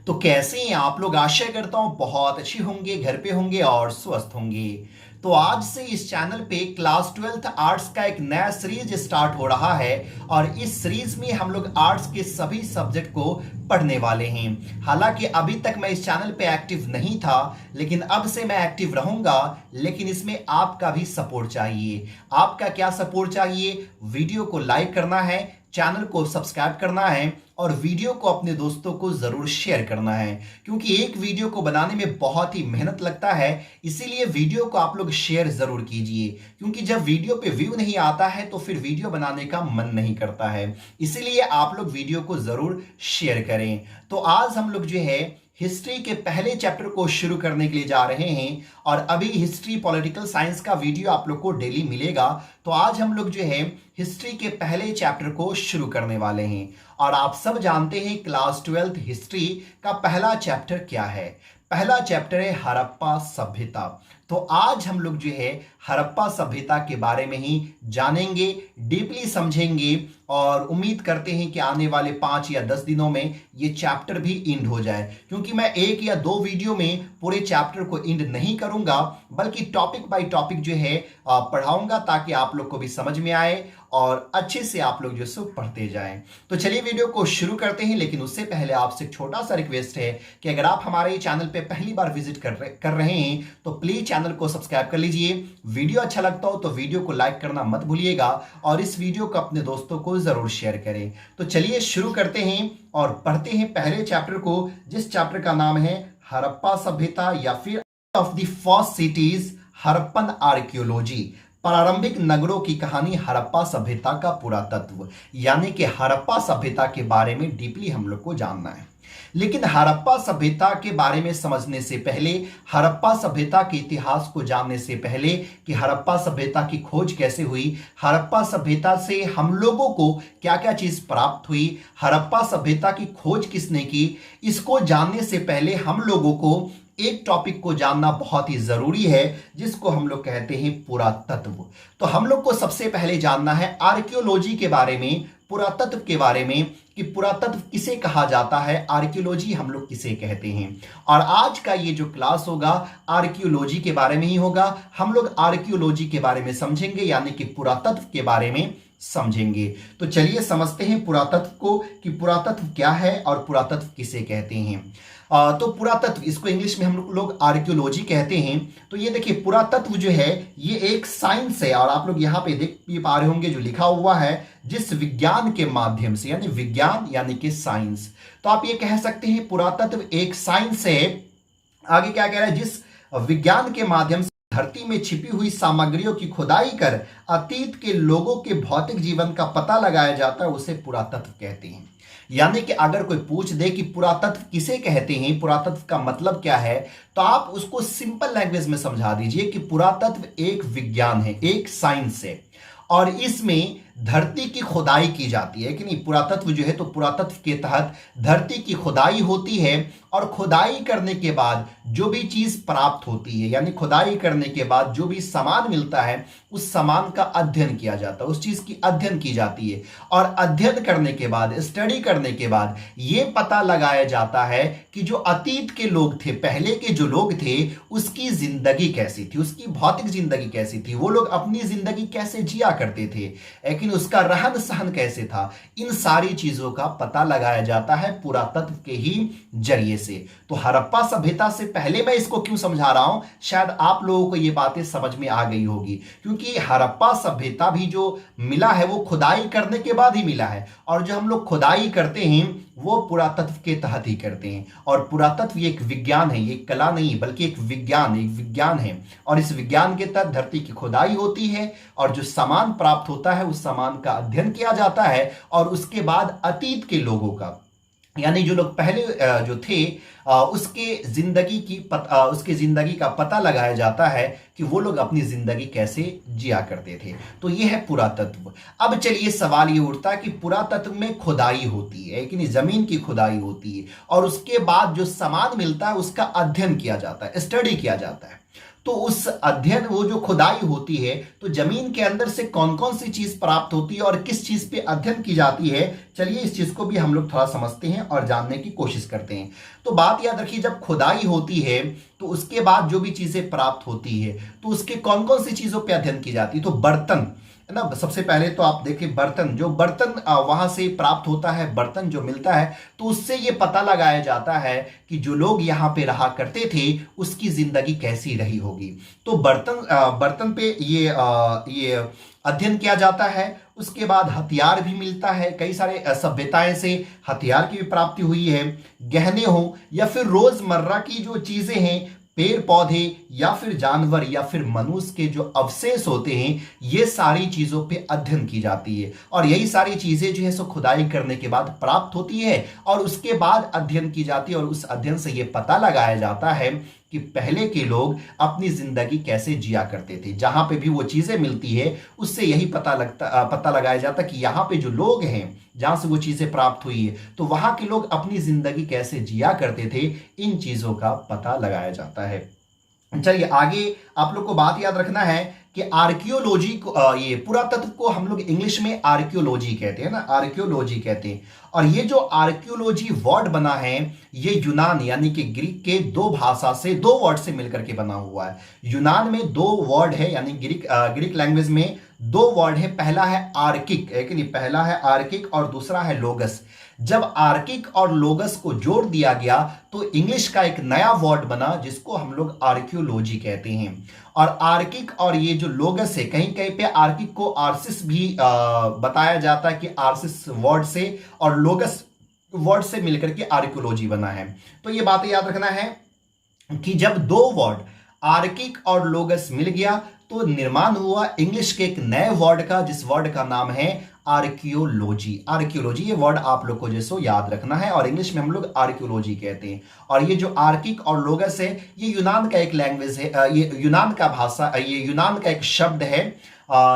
तो कैसे हैं आप लोग। आशा करता हूं बहुत अच्छे होंगे, घर पे होंगे और स्वस्थ होंगे। तो आज से इस चैनल पे क्लास 12th आर्ट्स का एक नया सीरीज स्टार्ट हो रहा है और इस सीरीज में हम लोग आर्ट्स के सभी सब्जेक्ट को पढ़ने वाले हैं। हालांकि अभी तक मैं इस चैनल पे एक्टिव नहीं था, लेकिन अब से मैं एक्टिव रहूंगा। लेकिन इसमें आपका भी सपोर्ट चाहिए। आपका क्या सपोर्ट चाहिए? वीडियो को लाइक करना है, चैनल को सब्सक्राइब करना है और वीडियो को अपने दोस्तों को जरूर शेयर करना है, क्योंकि एक वीडियो को बनाने में बहुत ही मेहनत लगता है। इसीलिए वीडियो को आप लोग शेयर जरूर कीजिए, क्योंकि जब वीडियो पे व्यू नहीं आता है तो फिर वीडियो बनाने का मन नहीं करता है। इसीलिए आप लोग वीडियो को जरूर शेयर करें। तो आज हम लोग जो है हिस्ट्री के पहले चैप्टर को शुरू करने के लिए जा रहे हैं और अभी हिस्ट्री पॉलिटिकल साइंस का वीडियो आप लोग को डेली मिलेगा। तो आज हम लोग जो है हिस्ट्री के पहले चैप्टर को शुरू करने वाले हैं। और आप सब जानते हैं क्लास 12th हिस्ट्री का पहला चैप्टर क्या है। पहला चैप्टर है हड़प्पा सभ्यता। तो आज हम लोग जो है हड़प्पा सभ्यता के बारे में ही जानेंगे, डीपली समझेंगे और उम्मीद करते हैं कि आने वाले 5 या 10 दिनों में ये चैप्टर भी इंड हो जाए, क्योंकि मैं 1 या 2 वीडियो में पूरे चैप्टर को इंड नहीं करूंगा, बल्कि टॉपिक बाय टॉपिक जो है पढ़ाऊंगा, ताकि आप लोग को भी समझ में आए और अच्छे से आप लोग जो सो पढ़ते जाएं। तो चलिए वीडियो को शुरू करते हैं। लेकिन उससे पहले आपसे एक छोटा सा रिक्वेस्ट है कि अगर आप हमारे चैनल पे पहली बार विजिट कर रहे हैं तो प्लीज चैनल को सब्सक्राइब कर लीजिए। वीडियो अच्छा लगता हो तो वीडियो को लाइक करना मत भूलिएगा और इस वीडियो को अपने दोस्तों को जरूर शेयर करें। तो चलिए शुरू करते हैं और पढ़ते हैं पहले चैप्टर को, जिस चैप्टर का नाम है हड़प्पा सभ्यता या फिर of the first cities Harappan archaeology. प्रारंभिक नगरों की कहानी, हड़प्पा सभ्यता का पुरातत्व, यानी कि हड़प्पा सभ्यता के बारे में डीपली हम लोग को जानना है। लेकिन हड़प्पा सभ्यता के बारे में समझने से पहले, हड़प्पा सभ्यता के इतिहास को जानने से पहले कि हड़प्पा सभ्यता की खोज कैसे हुई, हड़प्पा सभ्यता से हम लोगों को क्या क्या चीज प्राप्त हुई, हड़प्पा सभ्यता की खोज किसने की, इसको जानने से पहले हम लोगों को एक टॉपिक को जानना बहुत ही जरूरी है, जिसको हम लोग कहते हैं पुरातत्व। तो हम लोग को सबसे पहले जानना है आर्कियोलॉजी के बारे में, पुरातत्व के बारे में, कि पुरातत्व किसे कहा जाता है, आर्कियोलॉजी हम लोग किसे कहते हैं। और आज का ये जो क्लास होगा आर्कियोलॉजी के बारे में ही होगा। हम लोग आर्कियोलॉजी के बारे में समझेंगे, यानी कि पुरातत्व के बारे में समझेंगे। तो चलिए समझते हैं पुरातत्व को, कि पुरातत्व क्या है और पुरातत्व किसे कहते हैं। तो पुरातत्व, इसको इंग्लिश में हम लोग आर्कियोलॉजी कहते हैं। तो ये देखिए पुरातत्व जो है ये एक साइंस है, और आप लोग यहाँ पे देख भी पा रहे होंगे जो लिखा हुआ है, जिस विज्ञान के माध्यम से, यानी विज्ञान यानी कि साइंस। तो आप ये कह सकते हैं पुरातत्व एक साइंस है। आगे क्या कह रहा है, जिस विज्ञान के माध्यम से धरती में छिपी हुई सामग्रियों की खुदाई कर अतीत के लोगों के भौतिक जीवन का पता लगाया जाता है, उसे पुरातत्व कहते हैं। यानी कि अगर कोई पूछ दे कि पुरातत्व किसे कहते हैं, पुरातत्व का मतलब क्या है, तो आप उसको सिंपल लैंग्वेज में समझा दीजिए कि पुरातत्व एक विज्ञान है, एक साइंस है, और इसमें धरती की खुदाई की जाती है कि नहीं। पुरातत्व जो है, तो पुरातत्व के तहत धरती की खुदाई होती है और खुदाई करने के बाद जो भी चीज प्राप्त होती है, यानी खुदाई करने के बाद जो भी सामान मिलता है, उस सामान का अध्ययन किया जाता है, उस चीज की अध्ययन की जाती है। और अध्ययन करने के बाद, स्टडी करने के बाद यह पता लगाया जाता है कि जो अतीत के लोग थे, पहले के जो लोग थे, उसकी जिंदगी कैसी थी, उसकी भौतिक जिंदगी कैसी थी, वो लोग अपनी जिंदगी कैसे जिया करते थे, लेकिन उसका रहन सहन कैसे था। इन सारी चीजों का पता लगाया जाता है पुरातत्व के ही जरिए से। तो हड़प्पा सभ्यता से पहले मैं इसको क्यों समझा रहा हूं, शायद आप लोगों को ये बातें समझ में आ गई होगी, क्योंकि हड़प्पा सभ्यता भी जो मिला है वो खुदाई करने के बाद ही मिला है, और जो हम लोग खुदाई करते हैं वो पुरातत्व के तहत ही करते हैं। और पुरातत्व ये एक विज्ञान है, ये कला नहीं बल्कि एक विज्ञान है। और इस विज्ञान के तहत धरती की खुदाई होती है और जो सामान प्राप्त होता है उस सामान का अध्ययन किया जाता है, और उसके बाद अतीत के लोगों का, यानी जो लोग पहले जो थे उसके जिंदगी का पता लगाया जाता है कि वो लोग अपनी जिंदगी कैसे जिया करते थे। तो ये है पुरातत्व। अब चलिए सवाल ये उठता है कि पुरातत्व में खुदाई होती है कि नहीं, जमीन की खुदाई होती है, और उसके बाद जो सामान मिलता है उसका अध्ययन किया जाता है, स्टडी किया जाता है। तो उस अध्ययन, वो जो खुदाई होती है, तो जमीन के अंदर से कौन कौन सी चीज प्राप्त होती है और किस चीज पे अध्ययन की जाती है, चलिए इस चीज को भी हम लोग थोड़ा समझते हैं और जानने की कोशिश करते हैं। तो बात याद रखिए, जब खुदाई होती है तो उसके बाद जो भी चीजें प्राप्त होती है, तो उसके कौन कौन सी चीजों पे अध्ययन की जाती है। तो बर्तन है ना, सबसे पहले तो आप देखिए बर्तन, जो बर्तन वहां से प्राप्त होता है, बर्तन जो मिलता है, तो उससे ये पता लगाया जाता है कि जो लोग यहाँ पे रहा करते थे उसकी जिंदगी कैसी रही होगी। तो बर्तन पे ये अध्ययन किया जाता है। उसके बाद हथियार भी मिलता है, कई सारे सभ्यताएं से हथियार की भी प्राप्ति हुई है। गहने हो या फिर रोजमर्रा की जो चीजें हैं, पेड़ पौधे या फिर जानवर या फिर मनुष्य के जो अवशेष होते हैं, ये सारी चीजों पे अध्ययन की जाती है। और यही सारी चीजें जो है सो खुदाई करने के बाद प्राप्त होती है और उसके बाद अध्ययन की जाती है। और उस अध्ययन से ये पता लगाया जाता है कि पहले के लोग अपनी जिंदगी कैसे जिया करते थे। जहां पे भी वो चीजें मिलती है उससे यही पता लगाया जाता कि यहाँ पे जो लोग हैं, जहां से वो चीजें प्राप्त हुई है, तो वहां के लोग अपनी जिंदगी कैसे जिया करते थे, इन चीजों का पता लगाया जाता है। चलिए आगे आप लोग को बात याद रखना है कि आर्कियोलॉजी को, ये पुरातत्व को हम लोग इंग्लिश में आर्कियोलॉजी कहते हैं ना, आर्कियोलॉजी कहते हैं। और ये जो आर्कियोलॉजी वर्ड बना है, ये यूनान यानी कि ग्रीक के दो भाषा से, दो वर्ड से मिलकर के बना हुआ है। यूनान में दो वर्ड है, यानी ग्रीक लैंग्वेज में दो वर्ड है। पहला है आर्किक, है कि नहीं, पहला है आर्किक और दूसरा है लोगस। जब आर्किक और लोगस को जोड़ दिया गया तो इंग्लिश का एक नया वर्ड बना जिसको हम लोग आर्कियोलॉजी कहते हैं। और आर्किक और ये जो लोगस है, कहीं कहीं पे आर्किक को आर्सिस भी बताया जाता है कि आर्सिस वर्ड से और लोगस वर्ड से मिलकर के आर्कियोलॉजी बना है। तो ये बातें याद रखना है कि जब दो वर्ड आर्किक और लोगस मिल गया तो निर्माण हुआ इंग्लिश के एक नए वर्ड का, जिस वर्ड का नाम है आर्कियोलॉजी। आर्कियोलॉजी ये वर्ड आप लोग को जैसो याद रखना है और इंग्लिश में हम लोग आर्कियोलॉजी कहते हैं। और ये जो आर्किक और लोगस है, ये यूनान का एक लैंग्वेज है, ये यूनान का भाषा, ये यूनान का एक शब्द है,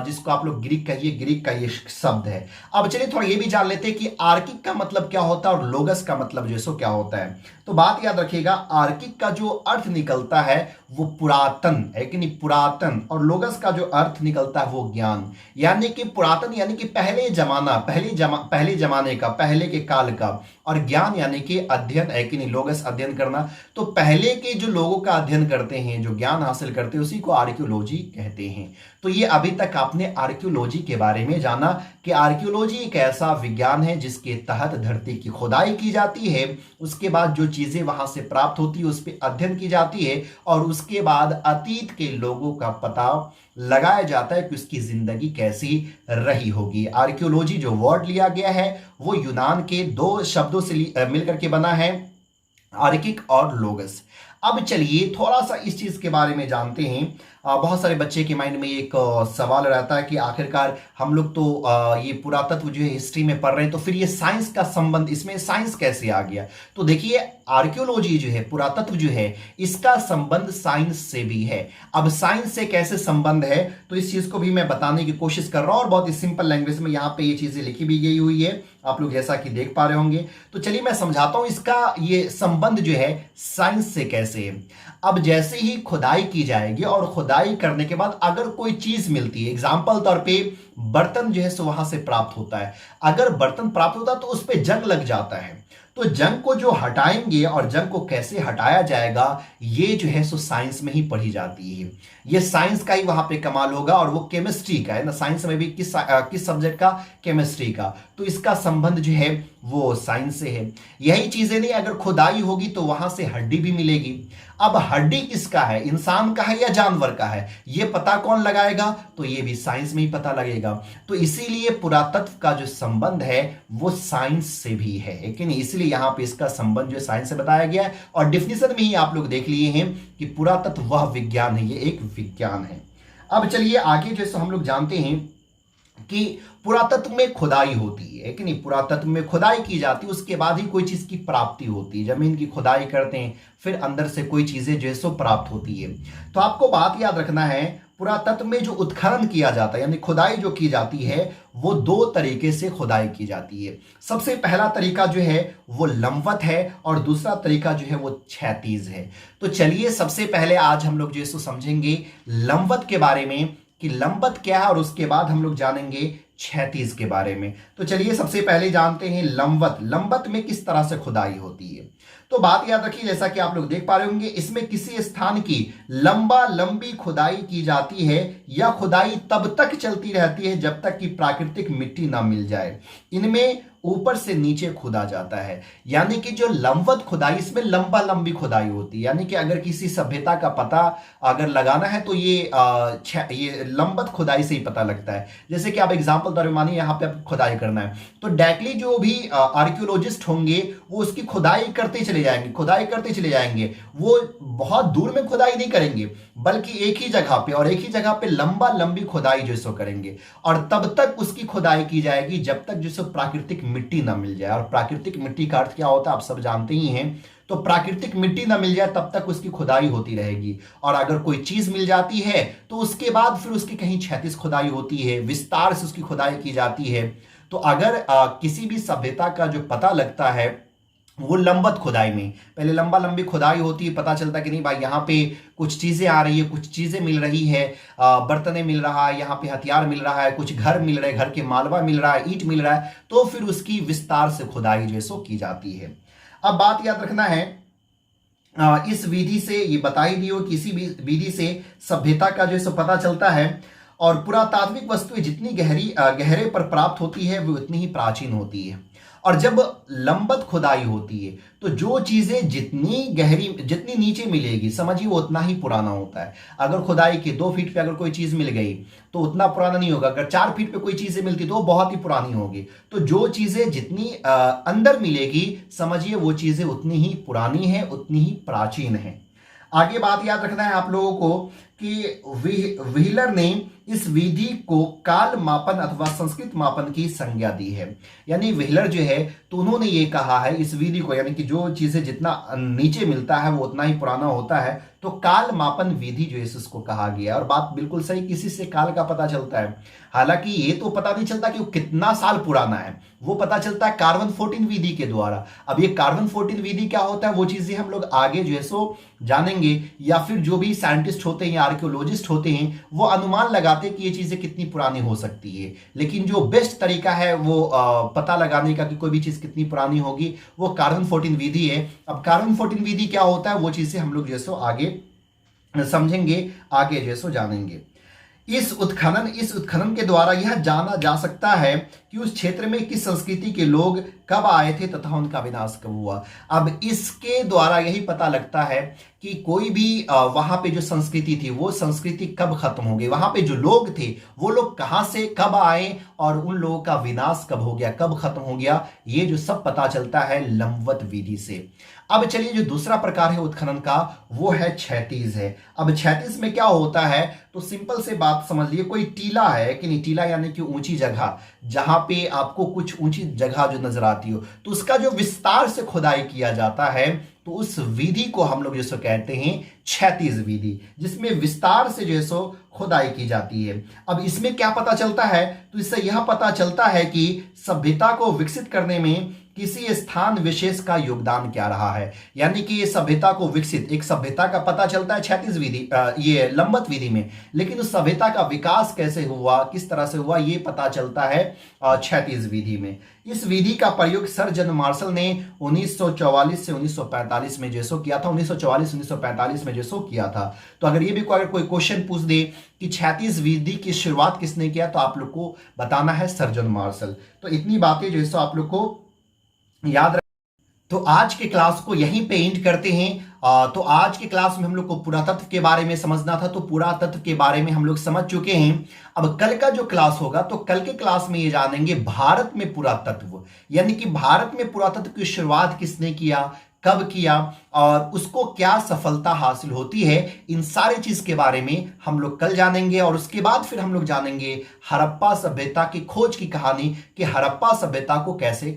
जिसको आप लोग ग्रीक कहिए, ग्रीक का ये शब्द है। अब चलिए थोड़ा ये भी जान लेते हैं कि आर्किक का मतलब क्या होता है और लोगस का मतलब जो सो क्या होता है। तो बात याद रखिएगा, आर्किक का जो अर्थ निकलता है वो पुरातन है कि नहीं, पुरातन। और लोगस का जो अर्थ निकलता है वो ज्ञान, यानी कि पुरातन यानी कि पहले जमाना, पहले जमाने का, पहले के काल का। और ज्ञान यानी कि अध्ययन है कि नहीं, लोगस अध्ययन करना। तो पहले के जो लोगों का अध्ययन करते हैं, जो ज्ञान हासिल करते हैं, उसी को आर्कियोलॉजी कहते हैं। तो ये अभी तक आपने आर्कियोलॉजी के बारे में जाना कि आर्कियोलॉजी एक ऐसा विज्ञान है जिसके तहत धरती की खुदाई की जाती है, उसके बाद जो चीजें वहां से प्राप्त होती है उस पर अध्ययन की जाती है और उसके बाद अतीत के लोगों का पता लगाया जाता है कि उसकी जिंदगी कैसी रही होगी। आर्कियोलॉजी जो वर्ड लिया गया है वो यूनान के दो शब्दों से मिलकर के बना है, आर्किक और लोगस। अब चलिए थोड़ा सा इस चीज के बारे में जानते हैं। बहुत सारे बच्चे के माइंड में एक सवाल रहता है कि आखिरकार हम लोग तो ये पुरातत्व जो है हिस्ट्री में पढ़ रहे हैं, तो फिर ये साइंस का संबंध, इसमें साइंस कैसे आ गया। तो देखिए आर्कियोलॉजी जो है, पुरातत्व जो है, इसका संबंध साइंस से भी है। अब साइंस से कैसे संबंध है तो इस चीज को भी मैं बताने की कोशिश कर रहा हूं और बहुत ही सिंपल लैंग्वेज में यहाँ पे ये चीजें लिखी भी गई हुई है, आप लोग जैसा कि देख पा रहे होंगे। तो चलिए मैं समझाता हूं इसका ये संबंध जो है साइंस से कैसे है। अब जैसे ही खुदाई की जाएगी और खुदाई करने के बाद अगर कोई चीज मिलती है, एग्जाम्पल तौर पे बर्तन जो है सो वहां से प्राप्त होता है। अगर बर्तन प्राप्त होता है तो उस पर जंग लग जाता है, तो जंग को जो हटाएंगे और जंग को कैसे हटाया जाएगा ये जो है सो साइंस में ही पढ़ी जाती है। ये साइंस का ही वहां पे कमाल होगा और वो केमिस्ट्री का है ना, साइंस में भी किस सब्जेक्ट का, केमिस्ट्री का। तो इसका संबंध जो है वो साइंस से है। यही चीजें नहीं, अगर खुदाई होगी तो वहां से हड्डी भी मिलेगी। अब हड्डी किसका है, इंसान का है या जानवर का है, ये पता कौन लगाएगा, तो ये भी साइंस में ही पता लगेगा। तो इसीलिए पुरातत्व का जो संबंध है वो साइंस से भी है कि नहीं, इसलिए यहां पे इसका संबंध जो साइंस से बताया गया है। और डिफिनेशन में ही आप लोग देख लिए हैं कि पुरातत्व वह विज्ञान है, ये एक विज्ञान है। अब चलिए आगे जैसे हम लोग जानते हैं कि पुरातत्व में खुदाई होती है कि नहीं, पुरातत्व में खुदाई की जाती है, उसके बाद ही कोई चीज की प्राप्ति होती है। जमीन की खुदाई करते हैं, फिर अंदर से कोई चीजें जो है सो प्राप्त होती है। तो आपको बात याद रखना है, पुरातत्व में जो उत्खनन किया जाता है यानी खुदाई जो की जाती है, वो दो तरीके से खुदाई की जाती है। सबसे पहला तरीका जो है वो लंबवत है और दूसरा तरीका जो है वो क्षैतिज है। तो चलिए सबसे पहले आज हम लोग जो है सो समझेंगे लंबवत के बारे में कि लंबवत क्या है, और उसके बाद हम लोग जानेंगे क्षैतिज के बारे में। तो चलिए सबसे पहले जानते हैं लंबवत। लंबवत में किस तरह से खुदाई होती है। तो बात याद रखिए, जैसा कि आप लोग देख पा रहे होंगे, इसमें किसी स्थान की लंबी खुदाई की जाती है या खुदाई तब तक चलती रहती है जब तक कि प्राकृतिक मिट्टी ना मिल जाए। इनमें ऊपर से नीचे खुदा जाता है, यानी कि जो लंबवत खुदाई, इसमें लंबी खुदाई होती है। यानी कि अगर किसी सभ्यता का पता अगर लगाना है तो ये लंबवत खुदाई से ही पता लगता है। जैसे कि आप एग्जांपल तौर पे मानिए यहाँ पे आपको खुदाई करना है, तो डायरेक्टली जो भी आर्कियोलॉजिस्ट होंगे वो उसकी खुदाई करते चले जाएंगे। वो बहुत दूर में खुदाई नहीं करेंगे, बल्कि एक ही जगह पे और एक ही जगह पे लंबी खुदाई जो सो करेंगे, और तब तक उसकी खुदाई की जाएगी जब तक जो सो प्राकृतिक मिट्टी ना मिल जाए। और प्राकृतिक मिट्टी का अर्थ क्या होता है आप सब जानते ही हैं। तो प्राकृतिक मिट्टी ना मिल जाए तब तक उसकी खुदाई होती रहेगी, और अगर कोई चीज मिल जाती है तो उसके बाद फिर उसकी कहीं क्षैतिज खुदाई होती है, विस्तार से उसकी खुदाई की जाती है। तो अगर किसी भी सभ्यता का जो पता लगता है वो लंबवत खुदाई में, पहले लंबी खुदाई होती है, पता चलता है कि नहीं भाई यहाँ पे कुछ चीजें आ रही है, कुछ चीजें मिल रही है, बर्तने मिल रहा है, यहाँ पे हथियार मिल रहा है, कुछ घर मिल रहे हैं, घर के मालवा मिल रहा है, ईंट मिल रहा है, तो फिर उसकी विस्तार से खुदाई जो है सो की जाती है। अब बात याद रखना है, इस विधि से ये बता ही दियो, किसी भी विधि से सभ्यता का जो है सो पता चलता है, और पुरातात्विक वस्तुएं जितनी गहरे पर प्राप्त होती है वो उतनी ही प्राचीन होती है। और जब लंबवत खुदाई होती है तो जो चीजें जितनी नीचे मिलेगी, समझिए वो उतना ही पुराना होता है। अगर खुदाई के 2 फीट पे अगर कोई चीज मिल गई तो उतना पुराना नहीं होगा, अगर 4 फीट पे कोई चीजें मिलती तो वो बहुत ही पुरानी होगी। तो जो चीजें जितनी अंदर मिलेगी, समझिए वो चीजें उतनी ही पुरानी है, उतनी ही प्राचीन है। आगे बात याद रखना है आप लोगों को कि व्हीलर ने इस विधि को काल मापन अथवा संस्कृत मापन की संज्ञा दी है। यानी व्हीलर जो है तो उन्होंने ये कहा है इस विधि को, यानी कि जो चीजें जितना नीचे मिलता है वो उतना ही पुराना होता है, तो काल मापन विधि जो है इसको कहा गया है। और बात बिल्कुल सही, किसी से काल का पता चलता है, हालांकि ये तो पता नहीं चलता कि वो कितना साल पुराना है, वो पता चलता है कार्बन 14 विधि के द्वारा। अब ये कार्बन 14 विधि क्या होता है वो चीजें हम लोग आगे जो है सो जानेंगे, या फिर जो भी साइंटिस्ट होते हैं, आर्कियोलॉजिस्ट होते हैं, वो अनुमान लगाते हैं कि ये चीजें कितनी पुरानी हो सकती है। लेकिन जो बेस्ट तरीका है वो पता लगाने का कि कोई भी चीज कितनी पुरानी होगी, वो कार्बन 14 विधि है। अब कार्बन 14 विधि क्या होता है वो चीजें हम लोग जो है सो आगे समझेंगे, आगे जो है सो जानेंगे। इस उत्खनन के द्वारा यह जाना जा सकता है कि उस क्षेत्र में किस संस्कृति के लोग कब आए थे तथा उनका विनाश कब हुआ। अब इसके द्वारा यही पता लगता है कि कोई भी वहां पे जो संस्कृति थी वो संस्कृति कब खत्म हो गई, वहां पे जो लोग थे वो लोग कहां से कब आए और उन लोगों का विनाश कब हो गया, कब खत्म हो गया, ये जो सब पता चलता है लंबवत विधि से। अब चलिए जो दूसरा प्रकार है उत्खनन का वो है क्षैतिज है। अब क्षैतिज में क्या होता है, तो सिंपल से बात समझ लिए, कोई टीला है कि नहीं, टीला यानी कि ऊंची जगह, जहां पे आपको कुछ ऊंची जगह जो नजर आती हो, तो उसका जो विस्तार से खुदाई किया जाता है, तो उस विधि को हम लोग जो कहते हैं क्षैतिज विधि, जिसमें विस्तार से जो है सो खुदाई की जाती है। अब इसमें क्या पता चलता है, तो इससे यह पता चलता है कि सभ्यता को विकसित करने में किसी स्थान विशेष का योगदान क्या रहा है। यानी कि ये सभ्यता को विकसित, एक सभ्यता का पता चलता है क्षैतिज विधि, ये लंबवत विधि में, लेकिन उस सभ्यता का विकास कैसे हुआ, किस तरह से हुआ, ये पता चलता है क्षैतिज विधि में। इस विधि का प्रयोग सर जॉन मार्शल ने 1944 से 1945 में जैसो किया था, 1944-1945 में जैसो किया था। तो अगर ये भी कोई क्वेश्चन पूछ दे कि क्षैतिज विधि की शुरुआत किसने किया, तो आप लोग को बताना है सर जॉन मार्शल। तो इतनी बातें जो है आप लोग को याद रख। तो आज के क्लास को यहीं पे एंड करते हैं। तो आज के क्लास में हम लोग को पुरातत्व के बारे में समझना था, तो पुरातत्व के बारे में हम लोग समझ चुके हैं। अब कल का जो क्लास होगा, तो कल के क्लास में ये जानेंगे भारत में पुरातत्व, यानी कि भारत में पुरातत्व की शुरुआत किसने किया, कब किया और उसको क्या सफलता हासिल होती है, इन सारी चीज के बारे में हम लोग कल जानेंगे। और उसके बाद फिर हम लोग जानेंगे हड़प्पा सभ्यता की खोज की कहानी कि हड़प्पा सभ्यता को कैसे